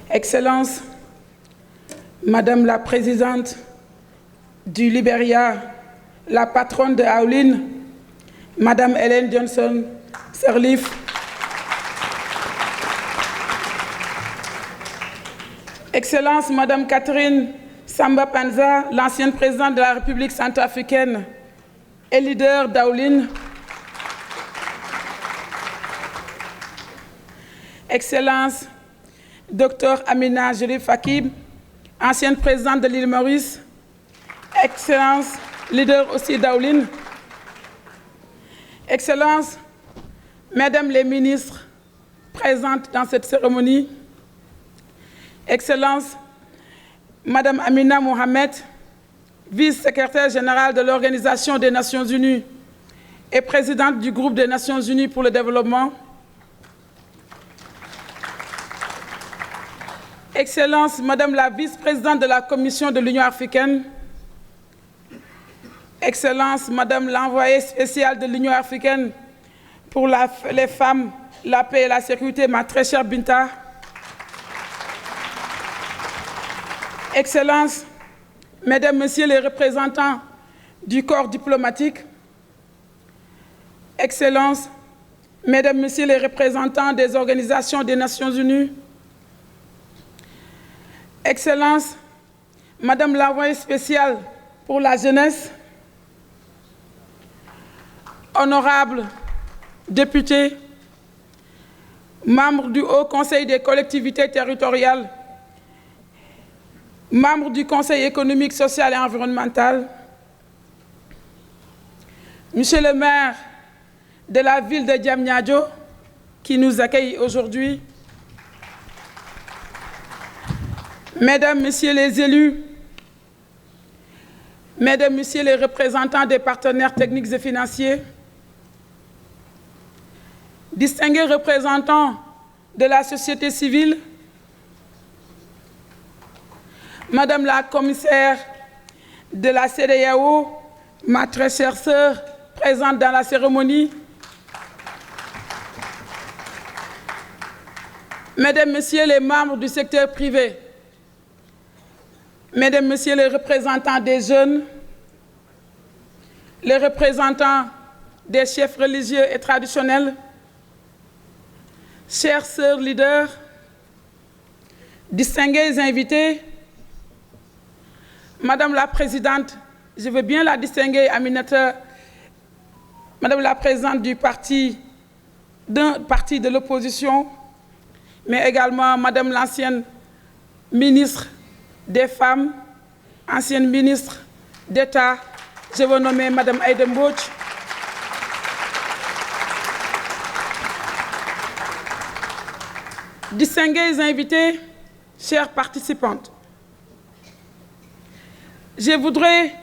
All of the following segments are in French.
Excellences, Madame la Présidente du Libéria, la patronne de Aoulin, Madame Ellen Johnson Sirleaf, Excellences, Madame Catherine Samba Panza, l'ancienne présidente de la République centrafricaine et leader d'Aoulin, Excellences, Dr Amina Jerif Akib, ancienne présidente de l'île Maurice, Excellences, leader aussi d'Aoulin, Excellences, Mesdames les ministres présentes dans cette cérémonie, Excellences, Madame Amina Mohamed, vice-secrétaire générale de l'Organisation des Nations Unies et présidente du groupe des Nations Unies pour le développement, Excellences, Madame la vice-présidente de la Commission de l'Union africaine, Excellences, Madame l'envoyée spéciale de l'Union africaine pour les femmes, la paix et la sécurité, ma très chère Binta, Excellences, Mesdames, Messieurs les représentants du corps diplomatique, Excellences, Mesdames, Messieurs les représentants des organisations des Nations Unies, Excellences, Madame l'envoyée spéciale pour la jeunesse, honorables députés, membres du Haut Conseil des collectivités territoriales, membres du Conseil économique, social et environnemental, Monsieur le maire de la ville de Diamniadio, qui nous accueille aujourd'hui, Mesdames, Messieurs les élus, Mesdames, Messieurs les représentants des partenaires techniques et financiers, distingués représentants de la société civile, Madame la commissaire de la CEDEAO, ma très chère sœur présente dans la cérémonie, Mesdames, Messieurs les membres du secteur privé, Mesdames, Messieurs les représentants des jeunes, les représentants des chefs religieux et traditionnels, chères sœurs leaders, distingués invités, Madame la Présidente, je veux bien la distinguer, Aminata, Madame la Présidente d'un parti de l'opposition, mais également Madame l'ancienne ministre des Femmes, ancienne ministre d'État, je veux nommer Madame Aïda Mbodj, distingués invités, chères participantes. Je voudrais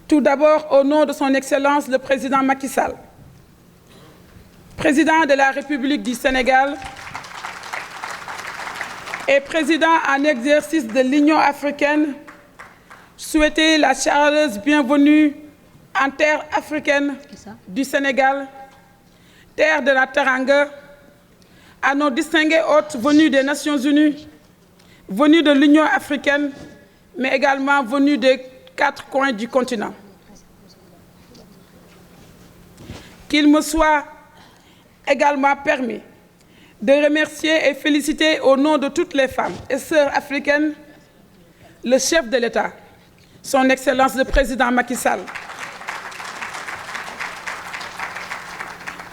tout d'abord, au nom de son Excellence le Président Macky Sall, Président de la République du Sénégal et Président en exercice de l'Union africaine, souhaiter la chaleureuse bienvenue en terre africaine du Sénégal, terre de la Teranga, à nos distingués hôtes venus des Nations Unies, venus de l'Union africaine, mais également venus des 4 coins du continent. Qu'il me soit également permis de remercier et féliciter au nom de toutes les femmes et sœurs africaines le chef de l'État, son Excellence le Président Macky Sall,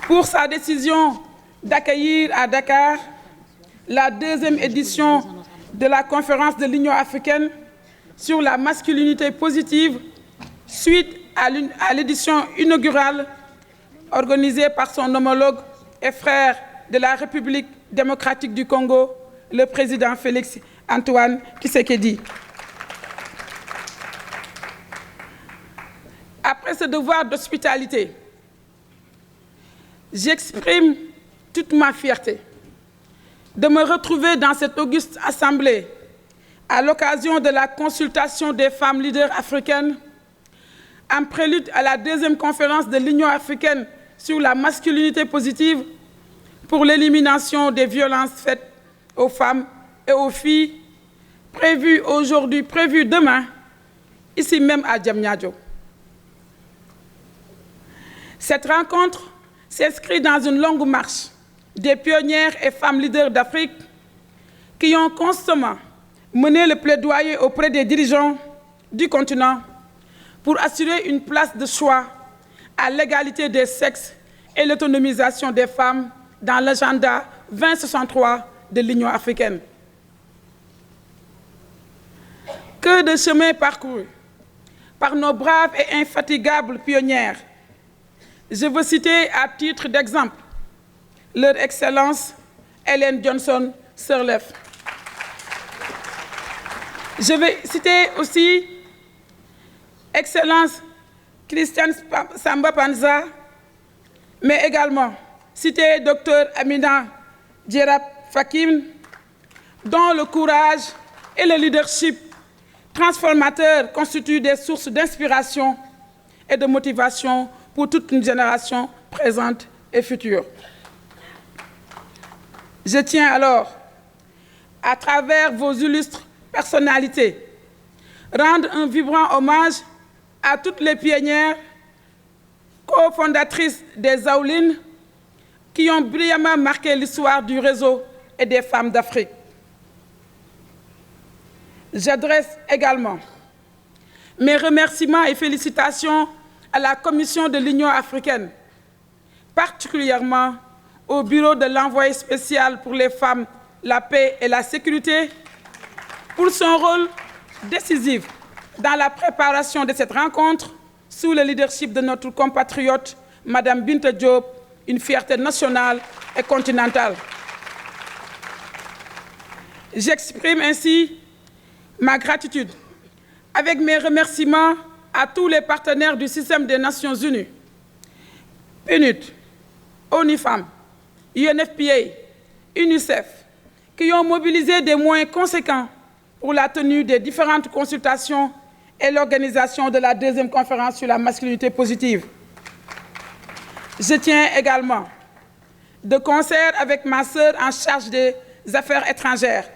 pour sa décision d'accueillir à Dakar la 2e édition de la conférence de l'Union africaine sur la masculinité positive suite à l'édition inaugurale organisée par son homologue et frère de la République démocratique du Congo, le président Félix Antoine Tshisekedi. Après ce devoir d'hospitalité, j'exprime toute ma fierté de me retrouver dans cette auguste assemblée à l'occasion de la consultation des femmes leaders africaines en prélude à la 2e conférence de l'Union africaine sur la masculinité positive pour l'élimination des violences faites aux femmes et aux filles, prévue aujourd'hui, prévue demain, ici même à Diamniadio. Cette rencontre s'inscrit dans une longue marche des pionnières et femmes leaders d'Afrique qui ont constamment mené le plaidoyer auprès des dirigeants du continent pour assurer une place de choix à l'égalité des sexes et l'autonomisation des femmes dans l'agenda 2063 de l'Union africaine. Que de chemin parcouru par nos braves et infatigables pionnières. Je veux citer à titre d'exemple leur Excellence Ellen Johnson Sirleaf. Je vais citer aussi Excellence Christiane Samba Panza, mais également citer Dr Amina Djerab Fakim, dont le courage et le leadership transformateur constituent des sources d'inspiration et de motivation pour toute une génération présente et future. Je tiens alors, à travers vos illustres personnalités, rendre un vibrant hommage à toutes les pionnières, cofondatrices des Aoulines, qui ont brillamment marqué l'histoire du réseau et des femmes d'Afrique. J'adresse également mes remerciements et félicitations à la Commission de l'Union africaine, particulièrement au Bureau de l'envoyé spécial pour les femmes, la paix et la sécurité, pour son rôle décisif dans la préparation de cette rencontre sous le leadership de notre compatriote, Madame Binta Diop, une fierté nationale et continentale. J'exprime ainsi ma gratitude avec mes remerciements à tous les partenaires du système des Nations Unies, PNUD, ONU Femmes, UNFPA, UNICEF, qui ont mobilisé des moyens conséquents pour la tenue des différentes consultations et l'organisation de la deuxième conférence sur la masculinité positive. Je tiens également, de concert avec ma sœur en charge des affaires étrangères,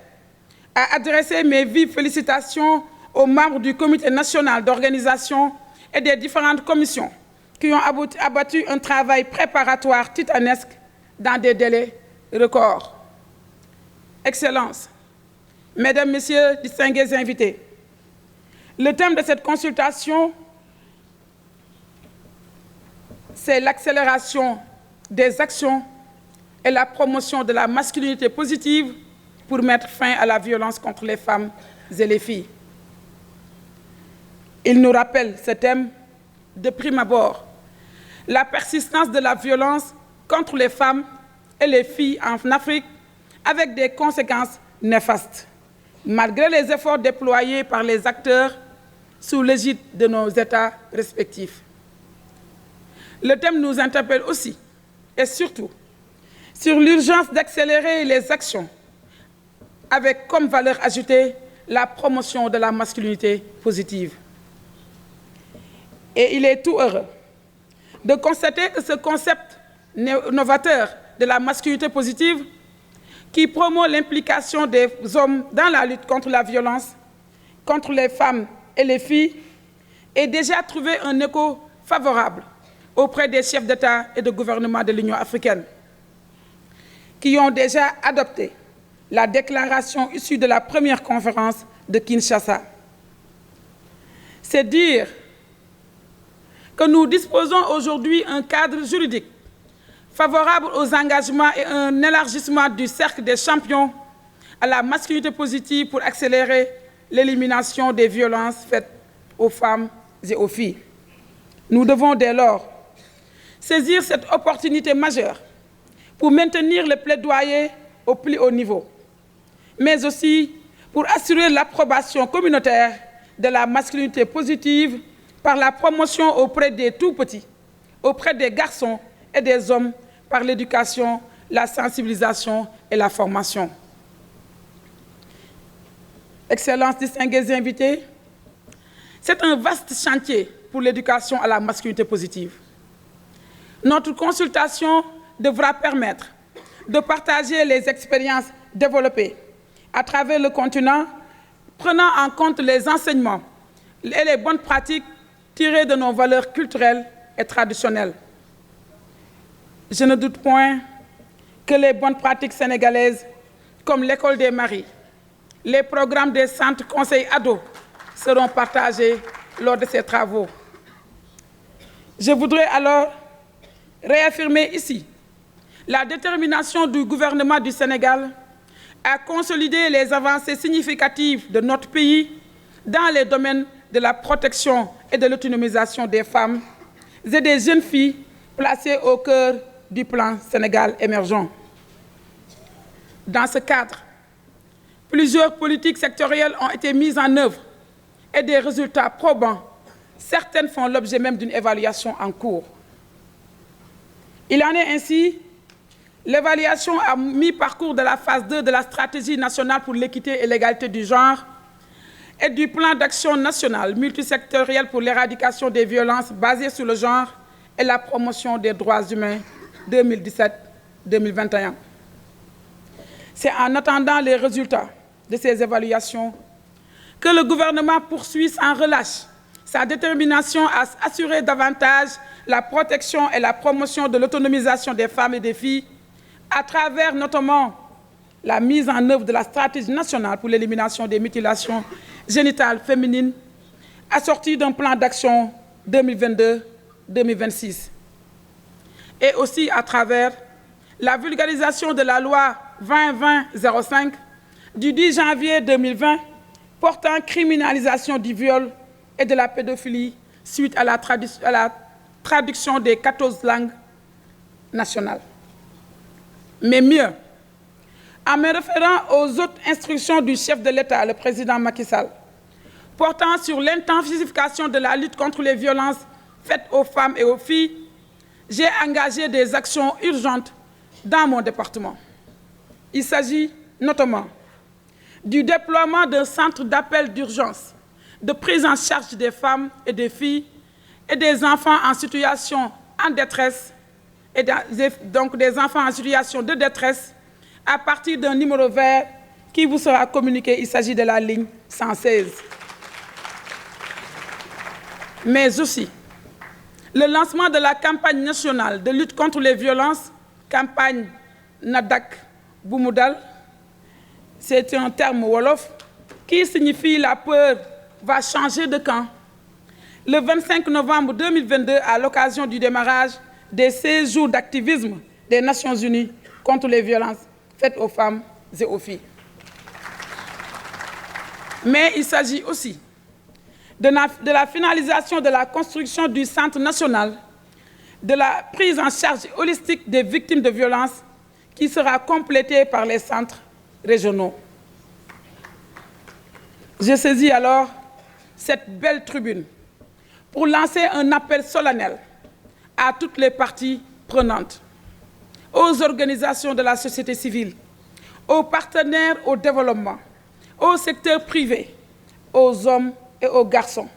à adresser mes vives félicitations aux membres du Comité national d'organisation et des différentes commissions qui ont abattu un travail préparatoire titanesque dans des délais records. Excellences, Mesdames, Messieurs, distingués invités, le thème de cette consultation, c'est l'accélération des actions et la promotion de la masculinité positive pour mettre fin à la violence contre les femmes et les filles. Il nous rappelle ce thème de prime abord, la persistance de la violence contre les femmes et les filles en Afrique avec des conséquences néfastes, malgré les efforts déployés par les acteurs sous l'égide de nos États respectifs. Le thème nous interpelle aussi, et surtout, sur l'urgence d'accélérer les actions avec comme valeur ajoutée la promotion de la masculinité positive. Et il est tout heureux de constater que ce concept novateur de la masculinité positive, qui promeut l'implication des hommes dans la lutte contre la violence, contre les femmes et les filles, ait déjà trouvé un écho favorable auprès des chefs d'État et de gouvernement de l'Union africaine, qui ont déjà adopté la déclaration issue de la première conférence de Kinshasa. C'est dire que nous disposons aujourd'hui d'un cadre juridique favorable aux engagements et un élargissement du cercle des champions à la masculinité positive pour accélérer l'élimination des violences faites aux femmes et aux filles. Nous devons dès lors saisir cette opportunité majeure pour maintenir le plaidoyer au plus haut niveau, mais aussi pour assurer l'approbation communautaire de la masculinité positive par la promotion auprès des tout-petits, auprès des garçons et des hommes, par l'éducation, la sensibilisation et la formation. Excellences, distingués invités, c'est un vaste chantier pour l'éducation à la masculinité positive. Notre consultation devra permettre de partager les expériences développées à travers le continent, prenant en compte les enseignements et les bonnes pratiques tirées de nos valeurs culturelles et traditionnelles. Je ne doute point que les bonnes pratiques sénégalaises, comme l'école des maris, les programmes des centres conseils ados, seront partagés lors de ces travaux. Je voudrais alors réaffirmer ici la détermination du gouvernement du Sénégal à consolider les avancées significatives de notre pays dans les domaines de la protection et de l'autonomisation des femmes et des jeunes filles placées au cœur du plan Sénégal émergent. Dans ce cadre, plusieurs politiques sectorielles ont été mises en œuvre et des résultats probants. Certaines font l'objet même d'une évaluation en cours. Il en est ainsi l'évaluation à mi-parcours de la phase 2 de la stratégie nationale pour l'équité et l'égalité du genre et du plan d'action national multisectoriel pour l'éradication des violences basées sur le genre et la promotion des droits humains 2017-2021. C'est en attendant les résultats de ces évaluations que le gouvernement poursuit sans relâche sa détermination à assurer davantage la protection et la promotion de l'autonomisation des femmes et des filles à travers notamment la mise en œuvre de la stratégie nationale pour l'élimination des mutilations génitales féminines, assortie d'un plan d'action 2022-2026. Et aussi à travers la vulgarisation de la loi 2020-05 du 10 janvier 2020 portant criminalisation du viol et de la pédophilie suite à la traduction des 14 langues nationales. Mais mieux, en me référant aux autres instructions du chef de l'État, le président Macky Sall, portant sur l'intensification de la lutte contre les violences faites aux femmes et aux filles, j'ai engagé des actions urgentes dans mon département. Il s'agit notamment du déploiement d'un centre d'appel d'urgence de prise en charge des femmes et des filles et des enfants en situation en détresse, et donc des enfants en situation de détresse, à partir d'un numéro vert qui vous sera communiqué. Il s'agit de la ligne 116. Mais aussi le lancement de la campagne nationale de lutte contre les violences, campagne Nadak Boumoudal, c'est un terme wolof qui signifie la peur va changer de camp. Le 25 novembre 2022, à l'occasion du démarrage des 16 jours d'activisme des Nations Unies contre les violences faites aux femmes et aux filles. Mais il s'agit aussi de la finalisation de la construction du Centre national de la prise en charge holistique des victimes de violences qui sera complétée par les centres régionaux. Je saisis alors cette belle tribune pour lancer un appel solennel à toutes les parties prenantes, aux organisations de la société civile, aux partenaires au développement, au secteur privé, aux hommes et aux garçons,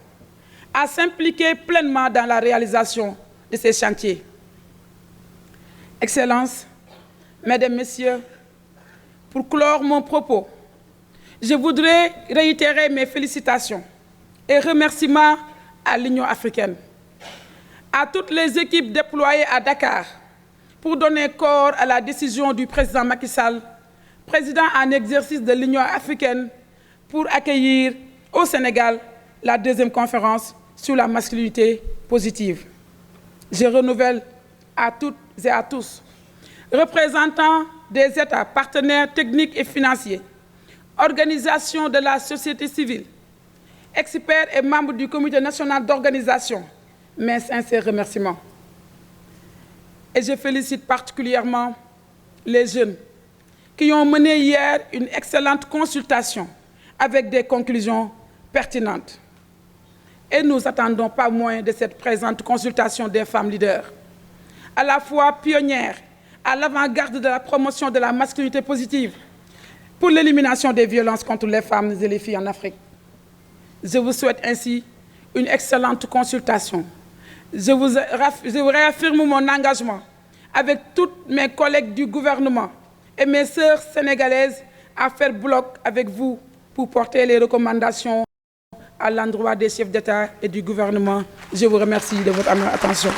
à s'impliquer pleinement dans la réalisation de ces chantiers. Excellences, Mesdames, Messieurs, pour clore mon propos, je voudrais réitérer mes félicitations et remerciements à l'Union africaine, à toutes les équipes déployées à Dakar pour donner corps à la décision du président Macky Sall, président en exercice de l'Union africaine, pour accueillir au Sénégal la deuxième conférence sur la masculinité positive. Je renouvelle à toutes et à tous, représentants des États, partenaires techniques et financiers, organisations de la société civile, experts et membres du Comité national d'organisation, mes sincères remerciements. Et je félicite particulièrement les jeunes qui ont mené hier une excellente consultation avec des conclusions pertinentes. Et nous attendons pas moins de cette présente consultation des femmes leaders, à la fois pionnières, à l'avant-garde de la promotion de la masculinité positive, pour l'élimination des violences contre les femmes et les filles en Afrique. Je vous souhaite ainsi une excellente consultation. je vous réaffirme mon engagement avec toutes mes collègues du gouvernement et mes sœurs sénégalaises à faire bloc avec vous pour porter les recommandations à l'endroit des chefs d'État et du gouvernement. Je vous remercie de votre attention.